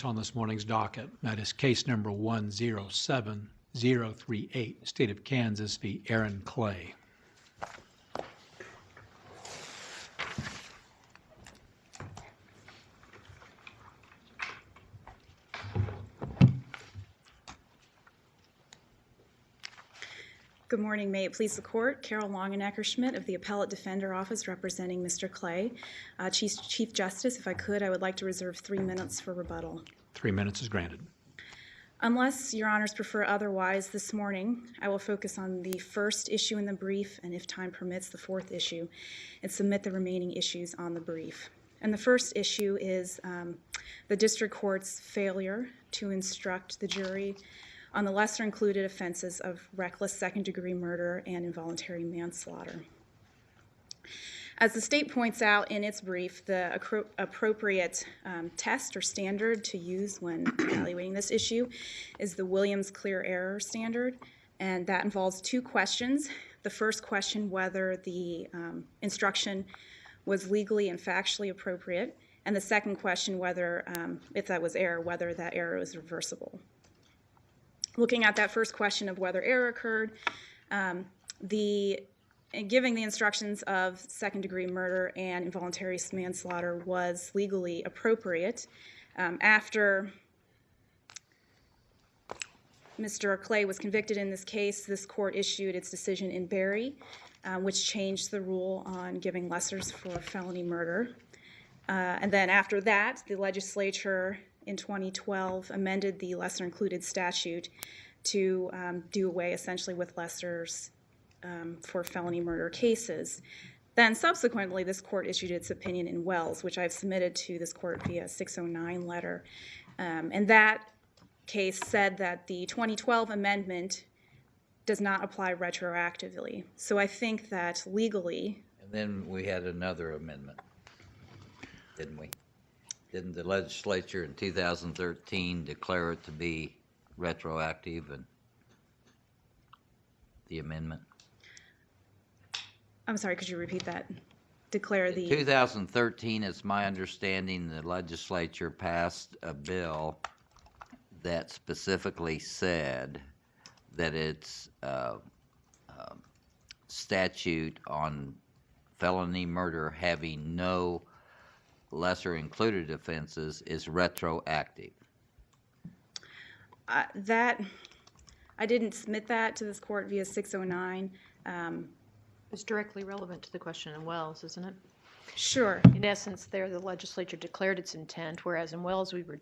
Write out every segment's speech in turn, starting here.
on this morning's docket. That is case number 107038, State of Kansas v. Aaron Clay. Good morning. May it please the Court. Carol Longenecker-Schmidt of the Appellate Defender Office representing Mr. Clay. Chief Justice, if I could, I would like to reserve 3 minutes for rebuttal. 3 minutes is granted. Unless Your Honors prefer otherwise, this morning I will focus on the first issue in the brief and, if time permits, the fourth issue, and submit the remaining issues on the brief. And the first issue is the District Court's failure to instruct the jury on the lesser included offenses of reckless second-degree murder and involuntary manslaughter. As the state points out in its brief, the appropriate test or standard to use when evaluating this issue is the Williams clear error standard, and that involves two questions. The first question, whether the instruction was legally and factually appropriate, and the second question, whether, if that was error, whether that error was reversible. Looking at that first question of whether error occurred, giving the instructions of second-degree murder and involuntary manslaughter was legally appropriate. After Mr. Clay was convicted in this case, this court issued its decision in Berry, which changed the rule on giving lessers for felony murder. And then after that, the legislature in 2012 amended the lesser included statute to do away essentially with lessers for felony murder cases. Then subsequently, this court issued its opinion in Wells, which I've submitted to this court via 609 letter. And that case said that the 2012 amendment does not apply retroactively. So I think that legally... And then we had another amendment, didn't we? Didn't the legislature in 2013 declare it to be retroactive and the amendment? I'm sorry, could you repeat that? Declare the... In 2013, it's my understanding the legislature passed a bill that specifically said that its statute on felony murder having no lesser included offenses is retroactive. I didn't submit that to this court via 609. It's directly relevant to the question in Wells, isn't it? Sure. In essence, there the legislature declared its intent, whereas in Wells we were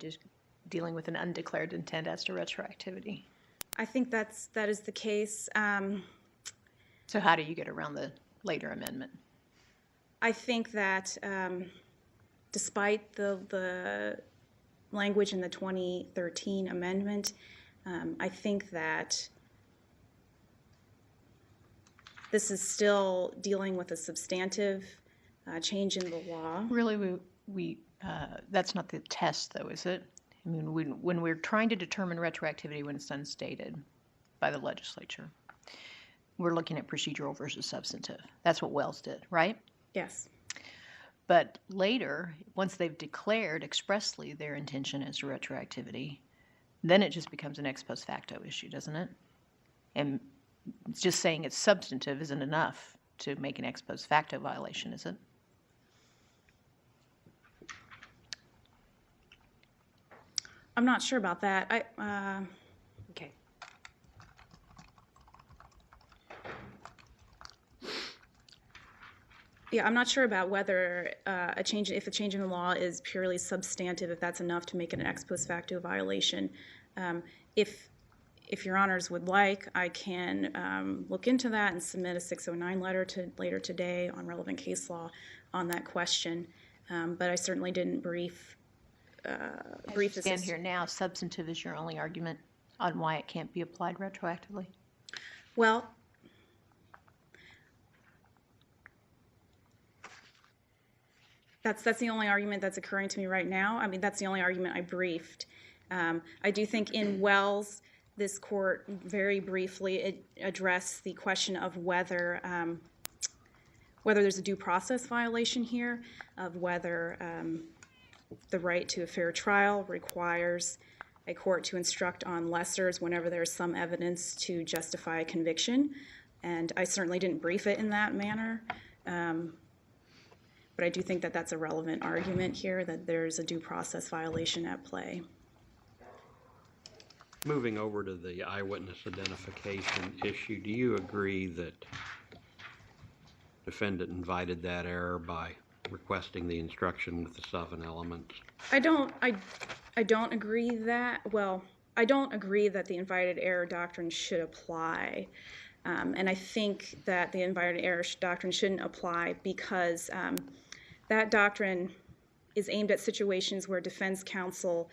dealing with an undeclared intent as to retroactivity. I think that is the case. So how do you get around the later amendment? I think that despite the language in the 2013 amendment, I think that this is still dealing with a substantive change in the law. Really, that's not the test, though, is it? I mean, when we're trying to determine retroactivity when it's unstated by the legislature, we're looking at procedural versus substantive. That's what Wells did, right? Yes. But later, once they've declared expressly their intention as to retroactivity, then it just becomes an ex post facto issue, doesn't it? And it's just saying it's substantive isn't enough to make an ex post facto violation, is it? I'm not sure about that. Okay. Yeah, I'm not sure about whether if a change in the law is purely substantive, if that's enough to make it an ex post facto violation. If Your Honors would like, I can look into that and submit a 609 letter later today on relevant case law on that question. But I certainly didn't brief this. Stand here now, substantive is your only argument on why it can't be applied retroactively? Well, that's the only argument that's occurring to me right now. I mean, that's the only argument I briefed. I do think in Wells, this court very briefly addressed the question of whether there's a due process violation here, of whether the right to a fair trial requires a court to instruct on lessers whenever there's some evidence to justify a conviction. And I certainly didn't brief it in that manner. But I do think that that's a relevant argument here, that there's a due process violation at play. Moving over to the eyewitness identification issue, do you agree that defendant invited that error by requesting the instruction with the 7 elements? I don't agree that, well, I don't agree that the invited error doctrine should apply. And I think that the invited error doctrine shouldn't apply because that doctrine is aimed at situations where defense counsel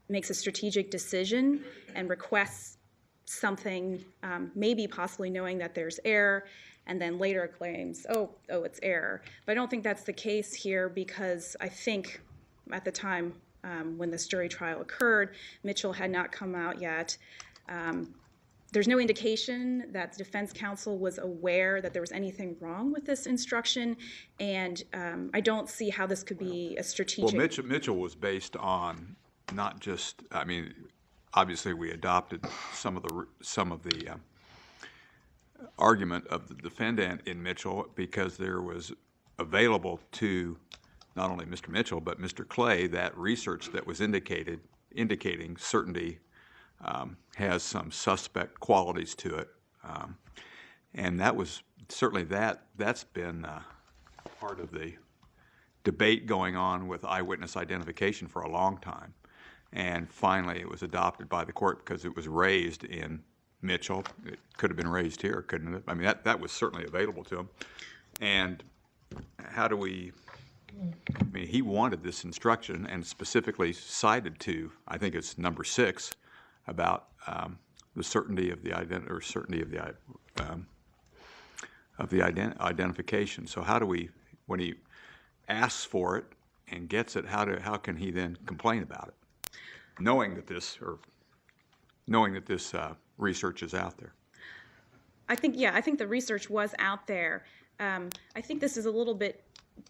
makes a strategic decision and requests something, maybe possibly knowing that there's error, and then later claims, oh, it's error. But I don't think that's the case here because I think at the time when this jury trial occurred, Mitchell had not come out yet. There's no indication that the defense counsel was aware that there was anything wrong with this instruction, and I don't see how this could be a strategic. Well, Mitchell was based on not just, I mean, obviously we adopted some of the argument of the defendant in Mitchell because there was available to not only Mr. Mitchell but Mr. Clay that research that was indicating certainty has some suspect qualities to it, and that was certainly that's been part of the debate going on with eyewitness identification for a long time, and finally it was adopted by the court because it was raised in Mitchell. It could have been raised here, couldn't it? I mean, that was certainly available to him. And how do we? I mean, he wanted this instruction and specifically cited to, I think it's number 6. About the certainty of the identification. So how do we, when he asks for it and gets it, how can he then complain about it, knowing that this research is out there? I think the research was out there. I think this is a little bit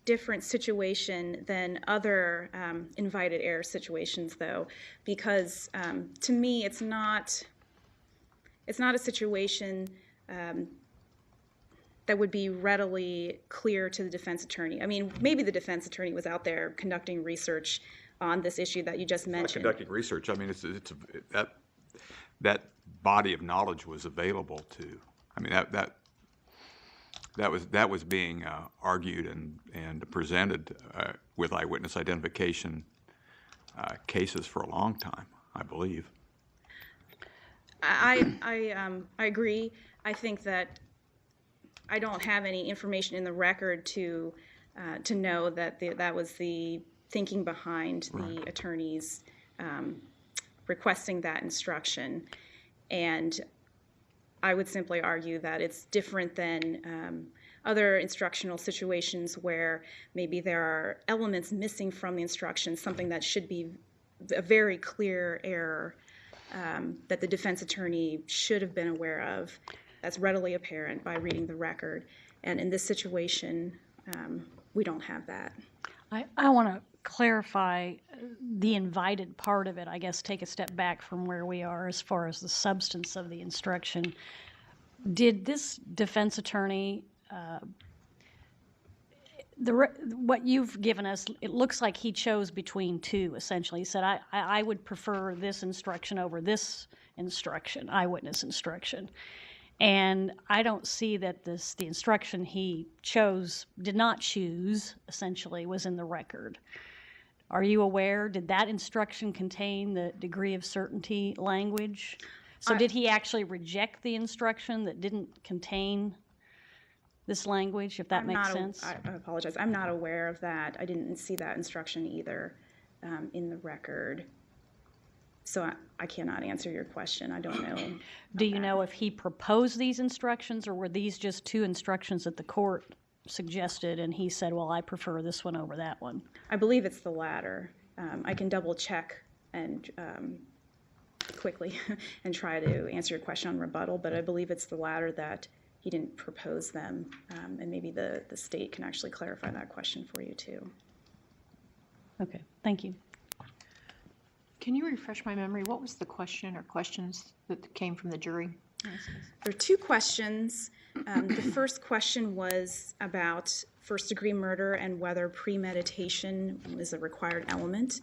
different situation than other invited error situations, though, because to me it's not a situation that would be readily clear to the defense attorney. I mean, maybe the defense attorney was out there conducting research on this issue that you just mentioned. Not conducting research. I mean, that body of knowledge was available to. I mean, that was being argued and presented with eyewitness identification cases for a long time, I believe. I agree. I think that I don't have any information in the record to know that that was the thinking behind the attorneys requesting that instruction, and I would simply argue that it's different than other instructional situations where maybe there are elements missing from the instruction, something that should be a very clear error that the defense attorney should have been aware of. That's readily apparent by reading the record. And in this situation, we don't have that. I want to clarify the invited part of it, I guess, take a step back from where we are as far as the substance of the instruction. Did this defense attorney, what you've given us, it looks like he chose between 2, essentially. He said, I would prefer this instruction over this instruction, eyewitness instruction. And I don't see that the instruction he did not choose, essentially, was in the record. Are you aware, did that instruction contain the degree of certainty language? So did he actually reject the instruction that didn't contain this language, if that makes sense? I apologize. I'm not aware of that. I didn't see that instruction either in the record. So I cannot answer your question. I don't know. Do you know if he proposed these instructions, or were these just 2 instructions that the court suggested and he said, well, I prefer this one over that one? I believe it's the latter. I can double check and quickly and try to answer your question on rebuttal, but I believe it's the latter, that he didn't propose them, and maybe the state can actually clarify that question for you too. Okay, thank you. Can you refresh my memory? What was the question or questions that came from the jury? There are two questions. The first question was about first-degree murder and whether premeditation is a required element.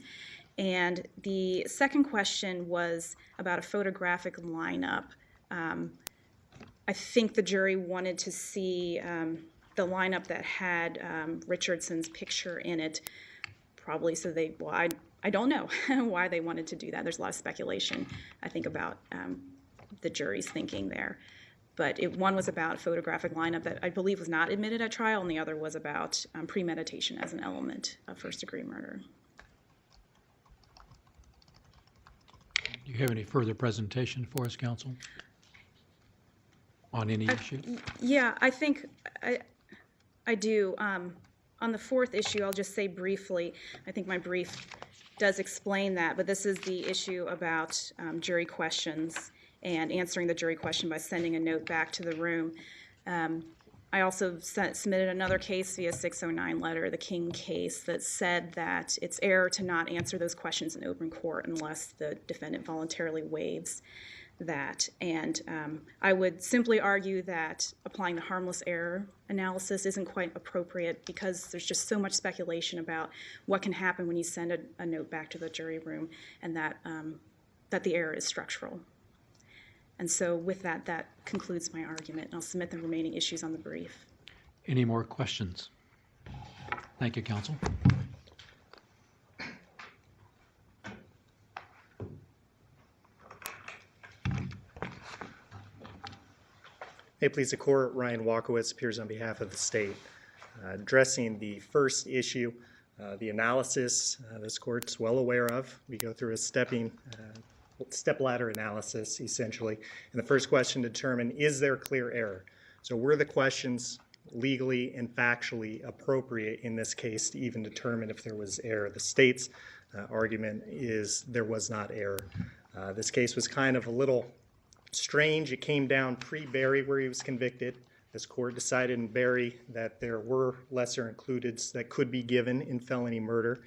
And the second question was about a photographic lineup. I think the jury wanted to see the lineup that had Richardson's picture in it, probably so they, well, I don't know why they wanted to do that. There's a lot of speculation, I think, about the jury's thinking there. But one was about a photographic lineup that I believe was not admitted at trial, and the other was about premeditation as an element of first-degree murder. Do you have any further presentation for us, counsel? On any issue? Yeah, I think I do. On the fourth issue, I'll just say briefly, I think my brief does explain that, but this is the issue about jury questions and answering the jury question by sending a note back to the room. I also submitted another case via 609 letter, the King case, that said that it's error to not answer those questions in open court unless the defendant voluntarily waives that. And I would simply argue that applying the harmless error analysis isn't quite appropriate because there's just so much speculation about what can happen when you send a note back to the jury room, and that the error is structural. And so with that, that concludes my argument, and I'll submit the remaining issues on the brief. Any more questions? Thank you, counsel. May it please the court, Ryan Walkowitz appears on behalf of the state. Addressing the first issue, the analysis this court's well aware of. We go through a step ladder analysis, essentially. And the first question to determine, is there clear error? So were the questions legally and factually appropriate in this case to even determine if there was error? The state's argument is there was not error. This case was kind of a little strange. It came down pre-Berry where he was convicted. This court decided in Berry that there were lesser includeds that could be given in felony murder.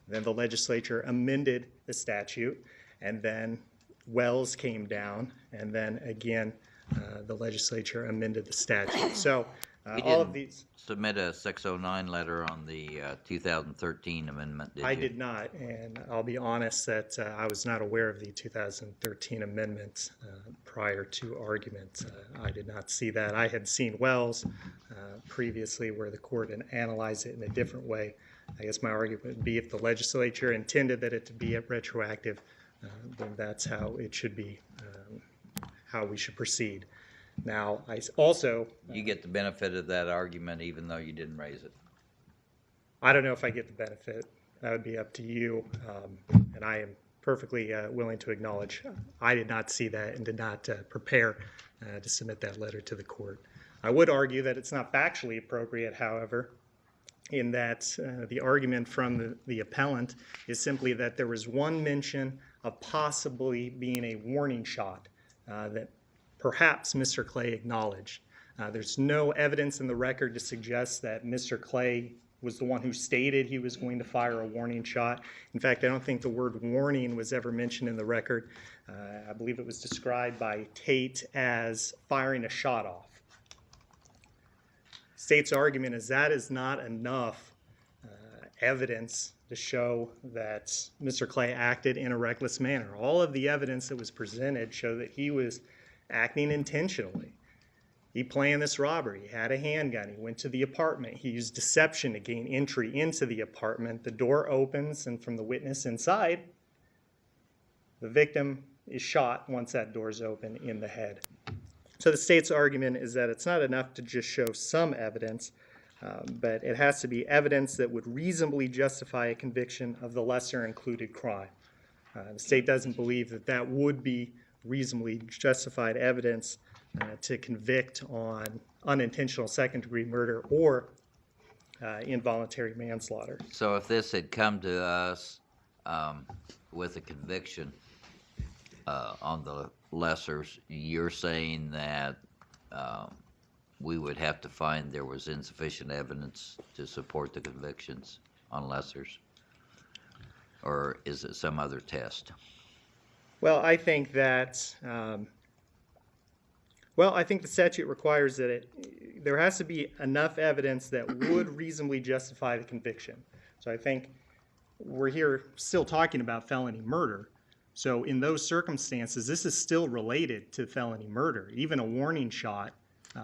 Then the legislature amended the statute, and then Wells came down, and then again the legislature amended the statute. So all of these... Submit a 609 letter on the 2013 amendment, did you? I did not, and I'll be honest that I was not aware of the 2013 amendment prior to argument. I did not see that. I had seen Wells previously where the court had analyzed it in a different way. I guess my argument would be if the legislature intended that it to be retroactive, then that's how it should be, how we should proceed. Now, I also... You get the benefit of that argument even though you didn't raise it. I don't know if I get the benefit. That would be up to you, and I am perfectly willing to acknowledge I did not see that and did not prepare to submit that letter to the court. I would argue that it's not factually appropriate, however, in that the argument from the appellant is simply that there was one mention of possibly being a warning shot that perhaps Mr. Clay acknowledged. There's no evidence in the record to suggest that Mr. Clay was the one who stated he was going to fire a warning shot. In fact, I don't think the word warning was ever mentioned in the record. I believe it was described by Tate as firing a shot off. State's argument is that is not enough evidence to show that Mr. Clay acted in a reckless manner. All of the evidence that was presented showed that he was acting intentionally. He planned this robbery. He had a handgun. He went to the apartment. He used deception to gain entry into the apartment. The door opens, and from the witness inside, the victim is shot once that door is open in the head. So the state's argument is that it's not enough to just show some evidence, but it has to be evidence that would reasonably justify a conviction of the lesser included crime. The state doesn't believe that that would be reasonably justified evidence to convict on unintentional second-degree murder or involuntary manslaughter. So if this had come to us with a conviction on the lessers, you're saying that we would have to find there was insufficient evidence to support the convictions on lessers? or is it some other test? Well, I think that, I think the statute requires that there has to be enough evidence that would reasonably justify the conviction. So I think we're here still talking about felony murder. So in those circumstances, this is still related to felony murder. Even a warning shot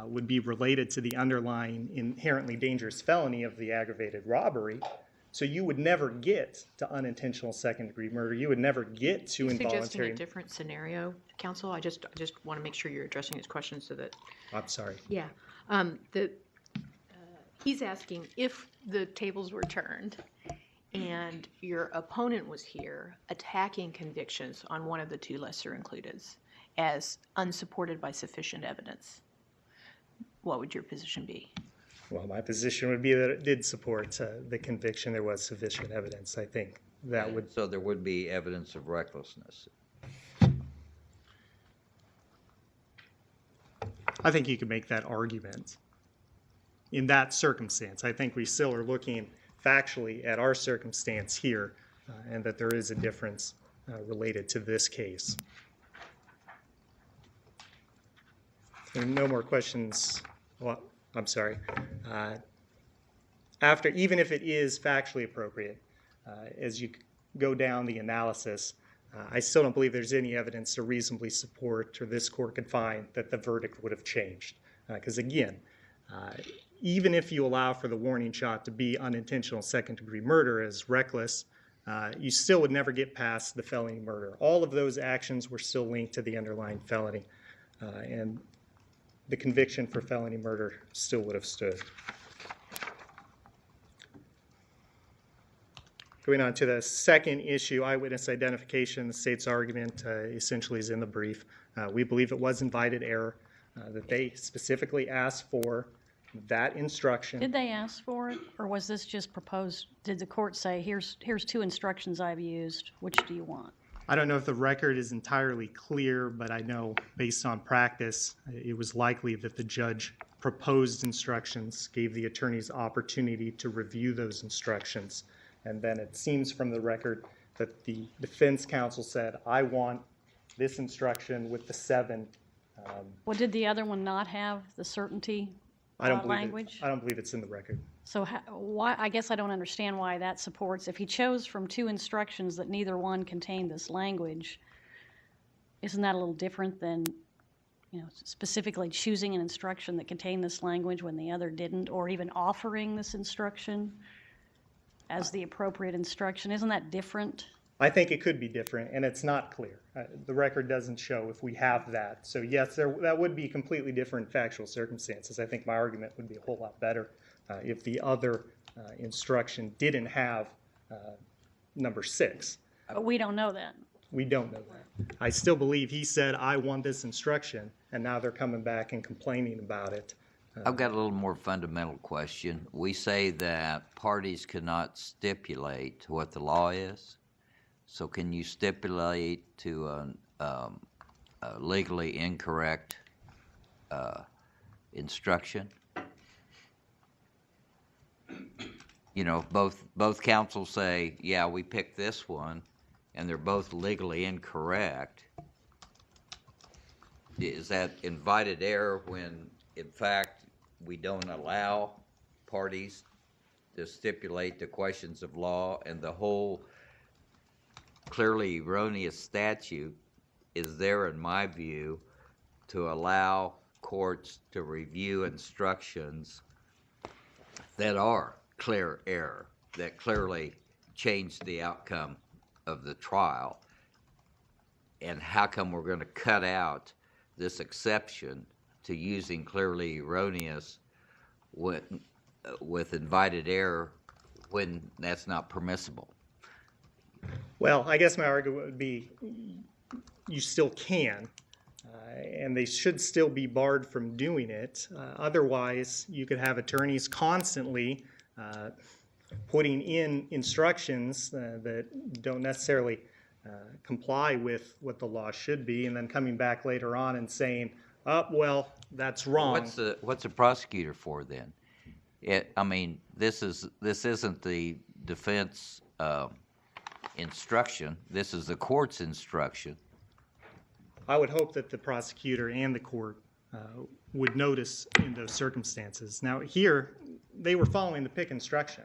would be related to the underlying inherently dangerous felony of the aggravated robbery. So you would never get to unintentional second-degree murder. You would never get to Suggesting involuntary. a different scenario, counsel. I just want to make sure you're addressing his question so that. I'm sorry. Yeah. He's asking if the tables were turned and your opponent was here attacking convictions on one of the two lesser includeds as unsupported by sufficient evidence, what would your position be? Well, my position would be that it did support the conviction. There was sufficient evidence. I think that would. So there would be evidence of recklessness. I think you could make that argument in that circumstance. I think we still are looking factually at our circumstance here, and that there is a difference related to this case. There are no more questions. Well, I'm sorry. Even if it is factually appropriate, as you go down the analysis, I still don't believe there's any evidence to reasonably support, or this court could find, that the verdict would have changed. Because again, even if you allow for the warning shot to be unintentional second-degree murder as reckless, you still would never get past the felony murder. All of those actions were still linked to the underlying felony, and the conviction for felony murder still would have stood. Going on to the second issue, eyewitness identification, the state's argument essentially is in the brief. We believe it was invited error, that they specifically asked for that instruction. Did they ask for it, or was this just proposed? Did the court say, here's two instructions I've used, which do you want? I don't know if the record is entirely clear, but I know based on practice, it was likely that the judge proposed instructions, gave the attorneys opportunity to review those instructions, and then it seems from the record that the defense counsel said, I want this instruction with the 7. Well, did the other one not have the certainty language? I don't believe it's in the record. So why? I guess I don't understand why that supports. If he chose from two instructions that neither one contained this language, isn't that a little different than, specifically choosing an instruction that contained this language when the other didn't, or even offering this instruction as the appropriate instruction? Isn't that different? I think it could be different, and it's not clear. The record doesn't show if we have that. So yes, that would be completely different factual circumstances. I think my argument would be a whole lot better if the other instruction didn't have number 6. But we don't know that. We don't know that. I still believe he said, I want this instruction, and now they're coming back and complaining about it. I've got a little more fundamental question. We say that parties cannot stipulate what the law is. So can you stipulate to a legally incorrect instruction? Both counsels say, yeah, we picked this one, and they're both legally incorrect. Is that invited error when, in fact, we don't allow parties to stipulate the questions of law, and the whole clearly erroneous statute is there, in my view, to allow courts to review instructions that are clear error, that clearly change the outcome of the trial? And how come we're going to cut out this exception to using clearly erroneous with invited error when that's not permissible? Well, I guess my argument would be you still can, and they should still be barred from doing it. Otherwise, you could have attorneys constantly putting in instructions that don't necessarily comply with what the law should be, and then coming back later on and saying, oh, well, that's wrong. What's a prosecutor for then? This isn't the defense instruction. This is the court's instruction. I would hope that the prosecutor and the court would notice in those circumstances. Now, here, they were following the Pick instruction.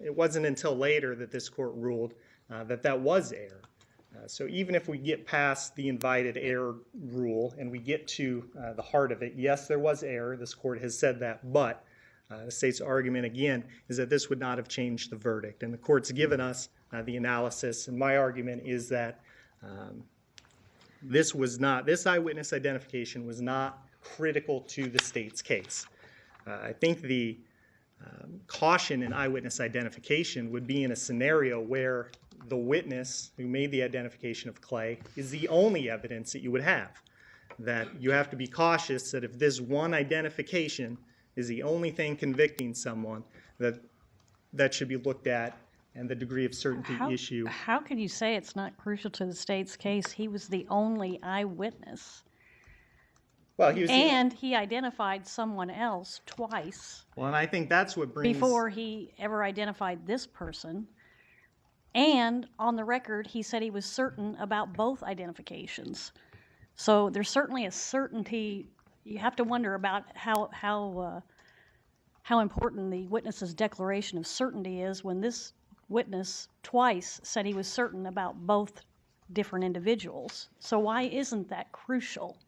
It wasn't until later that this court ruled that that was error. So even if we get past the invited error rule and we get to the heart of it, yes, there was error. This court has said that, but the state's argument, again, is that this would not have changed the verdict. And the court's given us the analysis, and my argument is that this eyewitness identification was not critical to the state's case. I think the caution in eyewitness identification would be in a scenario where the witness who made the identification of Clay is the only evidence that you would have. That you have to be cautious that if this one identification is the only thing convicting someone, that should be looked at, and the degree of certainty issue. How can you say it's not crucial to the state's case? He was the only eyewitness. Well, he was And he identified someone else twice well, and I think that's what brings. before he ever identified this person. And on the record, he said he was certain about both identifications. So there's certainly a certainty. You have to wonder about how important the witness's declaration of certainty is when this witness twice said he was certain about both different individuals. So why isn't that crucial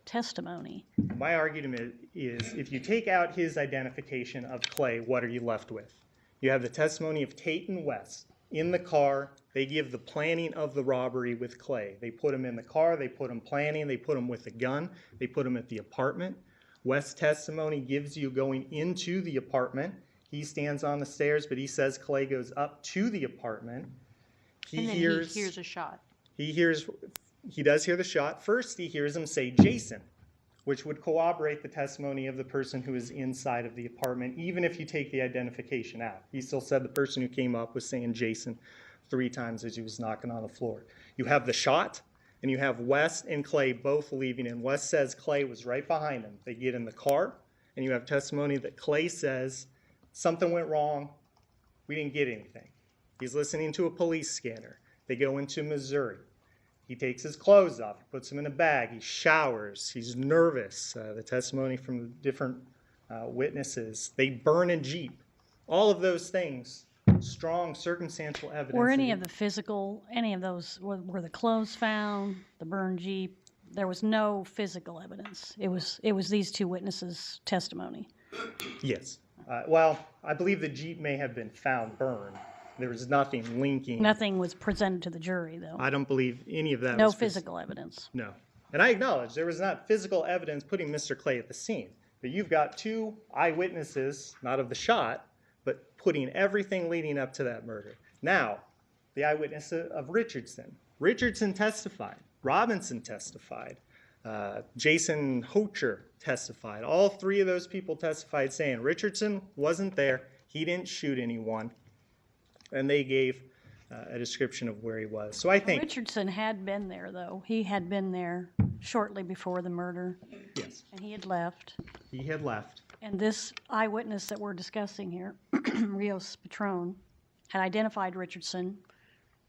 testimony? My argument is if you take out his identification of Clay, what are you left with? You have the testimony of Tate and West. In the car, they give the planning of the robbery with Clay. They put him in the car, they put him planning, they put him with a gun, they put him at the apartment. West's testimony gives you going into the apartment. He stands on the stairs, but he says Clay goes up to the apartment. And then he hears a shot. He does hear the shot. First, he hears him say Jason, which would corroborate the testimony of the person who is inside of the apartment, even if you take the identification out. He still said the person who came up was saying Jason 3 times as he was knocking on the floor. You have the shot, and you have West and Clay both leaving, and West says Clay was right behind him. They get in the car, and you have testimony that Clay says, something went wrong, we didn't get anything. He's listening to a police scanner. They go into Missouri. He takes his clothes off, puts them in a bag, he showers, he's nervous. The testimony from the different witnesses. They burn a Jeep. All of those things, strong circumstantial evidence. Were any of those, were the clothes found, the burned Jeep? There was no physical evidence. It was these two witnesses' testimony. Yes. Well, I believe the Jeep may have been found burned. There was nothing linking. Nothing was presented to the jury, though. I don't believe any of that No was physical evidence. No. And I acknowledge there was not physical evidence putting Mr. Clay at the scene. But you've got 2 eyewitnesses, not of the shot, but putting everything leading up to that murder. Now, the eyewitness of Richardson. Richardson testified. Robinson testified. Jason Hocher testified. All 3 of those people testified saying Richardson wasn't there. He didn't shoot anyone. And they gave a description of where he was. So I think Richardson had been there, though. He had been there shortly before the murder. yes, And he had left. he had left. And this eyewitness that we're discussing here, Rios Patron, had identified Richardson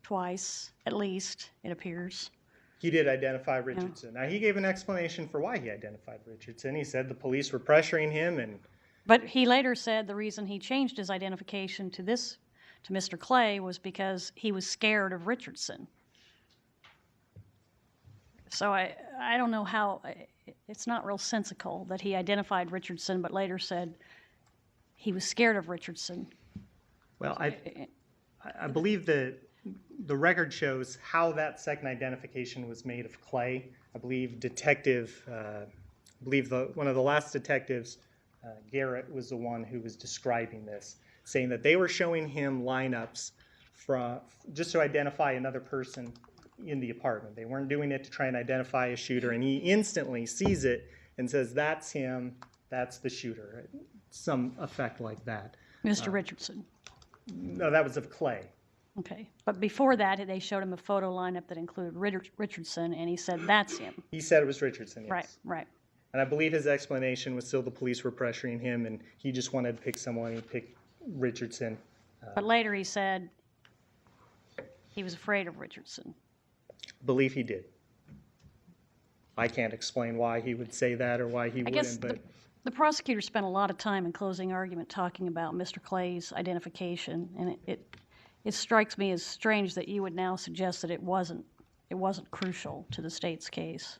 twice, at least, it appears. He did identify Richardson. Now, he gave an explanation for why he identified Richardson. He said the police were pressuring him and But he later said the reason he changed his identification to Mr. Clay was because he was scared of Richardson. So I don't know how, it's not real sensical that he identified Richardson but later said he was scared of Richardson. well, I believe that the record shows how that second identification was made of Clay. I believe one of the last detectives, Garrett, was the one who was describing this, saying that they were showing him lineups just to identify another person in the apartment. They weren't doing it to try and identify a shooter, and he instantly sees it and says, that's him, that's the shooter. Some effect like that. Mr. Richardson. No, that was of Clay. Okay. But before that, they showed him a photo lineup that included Richardson, and he said, that's him. He said it was Richardson, yes. Right, right. And I believe his explanation was still the police were pressuring him, and he just wanted to pick someone. He picked Richardson. But later he said He was afraid of Richardson. Believe he did. I can't explain why he would say that or why he I guess wouldn't, but the prosecutor spent a lot of time in closing argument talking about Mr. Clay's identification, and it strikes me as strange that you would now suggest that it wasn't crucial to the state's case.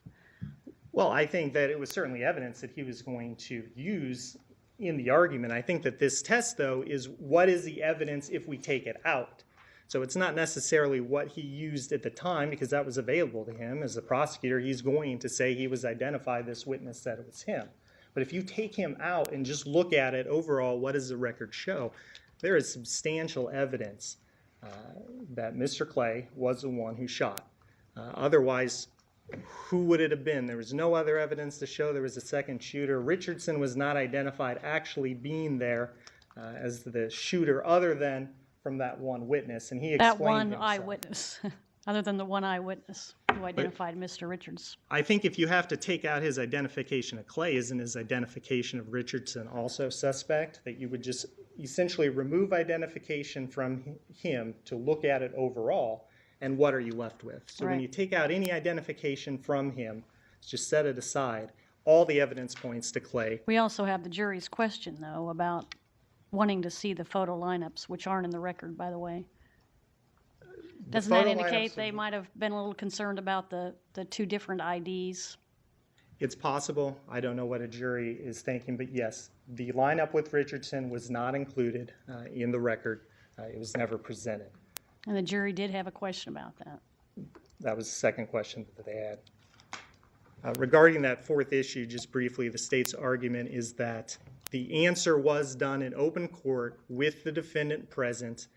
well, I think that it was certainly evidence that he was going to use in the argument. I think that this test, though, is what is the evidence if we take it out? So it's not necessarily what he used at the time, because that was available to him. As a prosecutor, he's going to say he was identified, this witness said it was him. But if you take him out and just look at it overall, what does the record show? There is substantial evidence that Mr. Clay was the one who shot. Otherwise, who would it have been? There was no other evidence to show there was a second shooter. Richardson was not identified actually being there as the shooter, other than from that one witness, and he explained That one himself. eyewitness, other than the one eyewitness who identified Mr. Richards. I think if you have to take out his identification of Clay, isn't his identification of Richardson also suspect? That you would just essentially remove identification from him to look at it overall, and what are you left with? So when Right. you take out any identification from him, just set it aside, all the evidence points to Clay. We also have the jury's question, though, about wanting to see the photo lineups, which aren't in the record, by the way. Doesn't that photo indicate lineups they of- might have been a little concerned about the two different IDs? It's possible. I don't know what a jury is thinking, but yes, the lineup with Richardson was not included in the record. It was never presented. And the jury did have a question about that. That was the second question that they had. Regarding that fourth issue, just briefly, the state's argument is that the answer was done in open court with the defendant present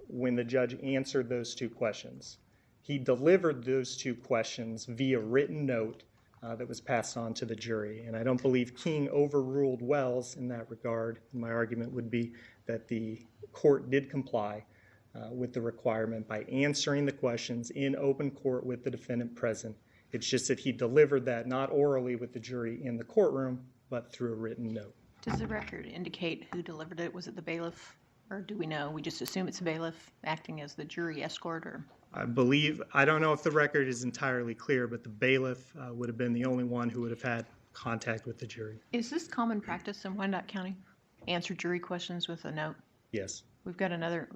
when the judge answered those two questions. He delivered those two questions via written note that was passed on to the jury. And I don't believe King overruled Wells in that regard. My argument would be that the court did comply with the requirement by answering the questions in open court with the defendant present. It's just that he delivered that not orally with the jury in the courtroom, but through a written note. Does the record indicate who delivered it? Was it the bailiff? Or do we know? We just assume it's a bailiff acting as the jury escort, or? I don't know if the record is entirely clear, but the bailiff would have been the only one who would have had contact with the jury. Is this common practice in Wyandotte County? Answer jury questions with a note? Yes. We've got another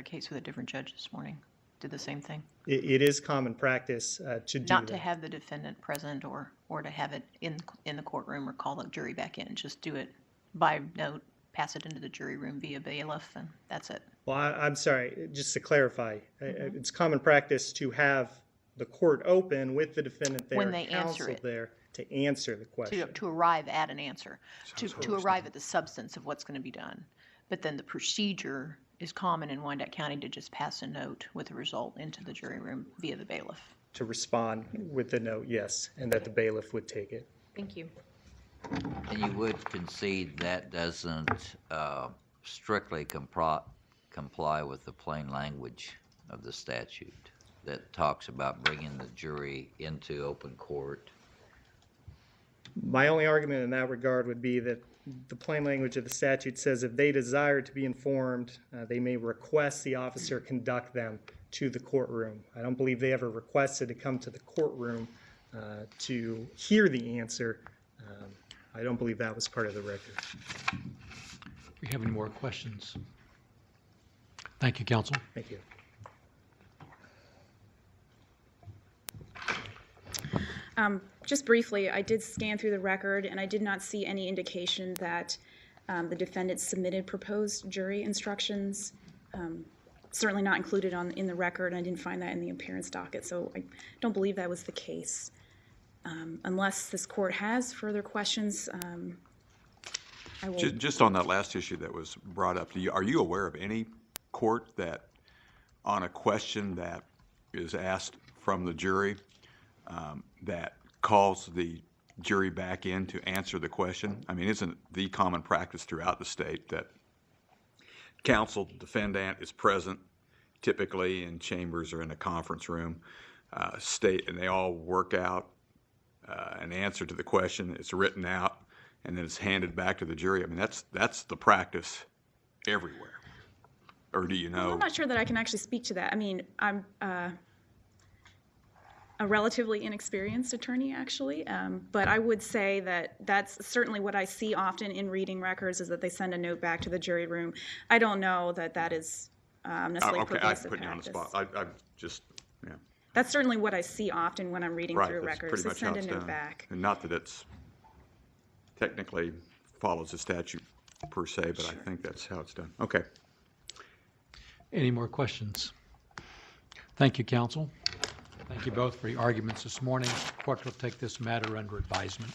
case with a different judge this morning. Did the same thing. It is common practice to do Not to that. have the defendant present or to have it in the courtroom or call the jury back in. Just do it by note, pass it into the jury room via bailiff, and that's it. Well, I'm sorry, just to clarify, it's common practice to have the court open with the defendant there, When they answer counsel it. there, to answer the question. To arrive at an answer, to arrive at the substance of what's going to be done. But then the procedure is common in Wyandotte County to just pass a note with the result into the jury room via the bailiff. To respond with the note, yes, and that the bailiff would take it. Thank you. And you would concede that doesn't strictly comply with the plain language of the statute that talks about bringing the jury into open court. My only argument in that regard would be that the plain language of the statute says if they desire to be informed, they may request the officer conduct them to the courtroom. I don't believe they ever requested to come to the courtroom to hear the answer. I don't believe that was part of the record. Do we have any more questions? Thank you, counsel. Thank you. Just briefly, I did scan through the record, and I did not see any indication that the defendant submitted proposed jury instructions. Certainly not included in the record, and I didn't find that in the appearance docket, so I don't believe that was the case. Unless this court has further questions, I will. Just on that last issue that was brought up, are you aware of any court that, on a question that is asked from the jury, that calls the jury back in to answer the question? I mean, isn't the common practice throughout the state that counsel, defendant is present, typically in chambers or in a conference room, and they all work out an answer to the question, it's written out, and then it's handed back to the jury? I mean, that's the practice everywhere. Or do you Well, know? I'm not sure that I can actually speak to that. I mean, I'm a relatively inexperienced attorney, actually, but I would say that that's certainly what I see often in reading records, is that they send a note back to the jury room. I don't know that that is necessarily Okay, I'm pervasive putting you on the practice. spot. I just, yeah. That's certainly what I see often when I'm reading Right, through that's records, pretty to much how send a it's note done. back. And not that it's technically follows the statute per se, but I think that's how it's done. Okay. Any more questions? Thank you, counsel. Thank you both for your arguments this morning. Court will take this matter under advisement.